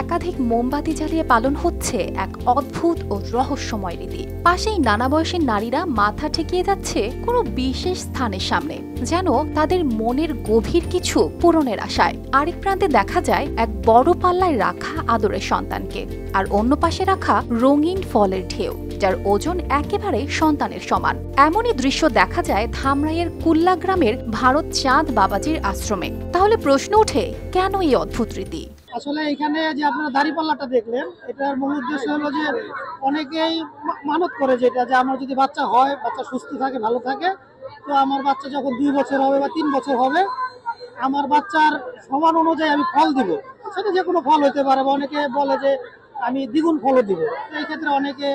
একাধিক মোমবাতি জ্বালিয়ে পালন হচ্ছে এক অদ্ভুত ও রহস্যময় রীতি। পাশেই নানা বয়সের নারীরা মাথা ঠেকিয়ে যাচ্ছে কোনো বিশেষ স্থানের সামনে, যেন তাদের মনের গভীর কিছু পূরণের আশায়। আরেক প্রান্তে দেখা যায় এক বড় পাল্লায় রাখা আদরের সন্তানকে, আর অন্য পাশে রাখা রঙিন ফলের ঢেউ, যার ওজন একেবারে সন্তানের সমান। এমনই দৃশ্য দেখা যায় ধামরাইয়ের কুল্লা গ্রামের ভারত চাঁদ বাবাজির আশ্রমে। তাহলে প্রশ্ন ওঠে, কেন এই অদ্ভুত রীতি? আসলে এখানে যে আপনারা দাড়িপাল্লাটা দেখলেন, এটার মূল উদ্দেশ্য হলো যে অনেকেই মানত করে যেটা যে আমার যদি বাচ্চা হয়, বাচ্চা সুস্থ থাকে, ভালো থাকে, তো আমার বাচ্চা যখন 2 বছর হবে বা 3 বছর হবে, আমার বাচ্চার সমান অনুযায়ী আমি ফল দিব। সেটা যে কোনো ফল হতে পারে, বা অনেকে বলে যে আমি দ্বিগুণ ফলও দিব। এই ক্ষেত্রে অনেকে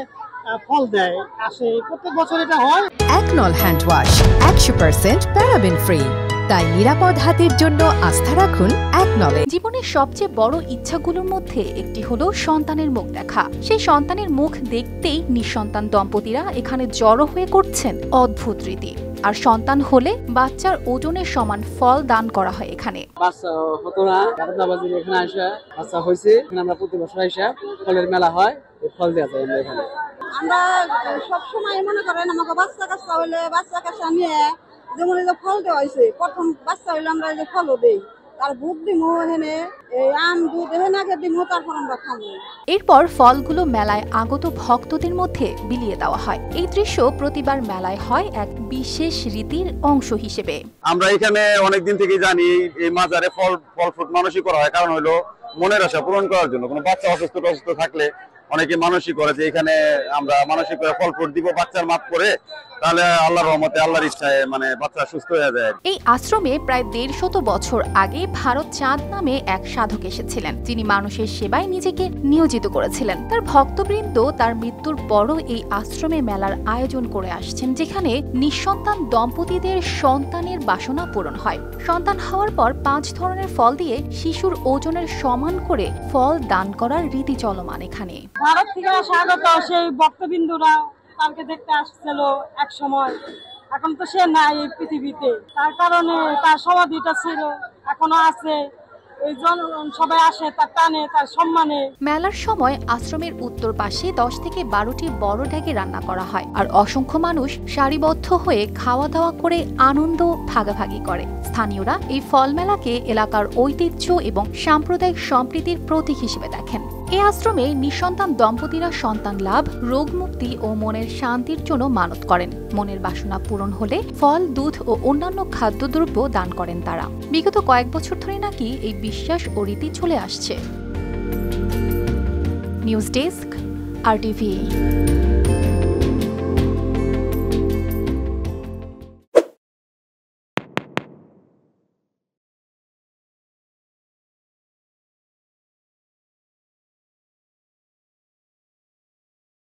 ফল দেয়, আসে, প্রত্যেক বছর এটা হয়। একনল হ্যান্ড ওয়াশ 100% প্যারাবেন ফ্রি, তাই নিরাপদ হাতের জন্য আস্থা রাখুন একনলে। জীবনের সবচেয়ে বড় ইচ্ছাগুলোর মধ্যে একটি হলো সন্তানের মুখ দেখা। সেই সন্তানের মুখ দেখতেই নিঃসন্তান দম্পতিরা এখানে জড়ো হয়ে করছেন অদ্ভুত রীতি। আর সন্তান হলে বাচ্চার ওজনের সমান ফল দান করা হয় এখানে। বাচ্চা হতো না, বাবাজির এখানে আসা বাচ্চা হয়েছে। এখানে আমরা প্রতি বছর আসা ফলের মেলা হয়, ফল দেওয়া যায় আমরা এখানে। আমরা সবসময় মনে করেন আমাকে বাচ্চা কাচ্চা হইলে বাচ্চা কাচ্চা নিয়ে যেমন এই যে ফল দেওয়া হয়েছে, প্রথম বাচ্চা হইলে আমরা এই যে ফলও দেই, তার বুট দিমু, এখানে এই আম দুধ এখানে আগে দিমু, তারপর আমরা খাবো। এরপর ফলগুলো মেলায় আগত ভক্তদের মধ্যে বিলিয়ে দেওয়া হয়। এই দৃশ্য প্রতিবার মেলায় হয় এক বিশেষ রীতির অংশ হিসেবে। আমরা এখানে অনেকদিন থেকে জানি এই মাজারে ফল ফ্রুট মানসিক করা হয়, কারণ হলো মনের আশা পূরণ করার জন্য। কোনো বাচ্চা অসুস্থ থাকলে অনেকে মানসিক করে যে এখানে আমরা মানসিক করে ফল ফ্রুট দিব বাচ্চার মাপ করে, তাহলে আল্লাহর রহমতে, আল্লাহর ইচ্ছায় বাচ্চা সুস্থ হয়ে যায়। এই আশ্রমে প্রায় 150 বছর আগে ভারত চাঁদ নামে এক সাধক এসেছিলেন, যিনি মানুষের সেবায় নিজেকে নিয়োজিত করেছিলেন। তার ভক্তবৃন্দ তার মৃত্যুর পরও এই আশ্রমে মেলার আয়োজন করে আসছেন, যেখানে নিঃসন্তান দম্পতিদের সন্তানের বাসনা পূরণ হয়। সন্তান হওয়ার পর 5 ধরনের ফল দিয়ে শিশুর ওজনের সমান করে ফল দান করার রীতি চলমান এখানে। ভারত থেকে স্বাগত সেই ভক্তবিন্দুরা তাকে দেখতে আসছিল এক সময়, এখন তো সে নাই এই পৃথিবীতে। তার কারণে তার সমাধিটা ছিল, এখনো আছে। এই জন সবাই আসে তার টানে, তার সম্মানে। মেলার সময় আশ্রমের উত্তর পাশে 10 থেকে 12টি বড় ড্যাগে রান্না করা হয়, আর অসংখ্য মানুষ সারিবদ্ধ হয়ে খাওয়া দাওয়া করে আনন্দ ভাগাভাগি করে। স্থানীয়রা এই ফল মেলাকে এলাকার ঐতিহ্য এবং সাম্প্রদায়িক সম্প্রীতির প্রতীক হিসেবে দেখেন। এই আশ্রমে নিঃসন্তান দম্পতিরা সন্তান লাভ, রোগ মুক্তি ও মনের শান্তির জন্য মানত করেন। মনের বাসনা পূরণ হলে ফল, দুধ ও অন্যান্য খাদ্যদ্রব্য দান করেন তারা। বিগত কয়েক বছর ধরে নাকি এই বিশ্বাস ও রীতি চলে আসছে। News desk, RTV।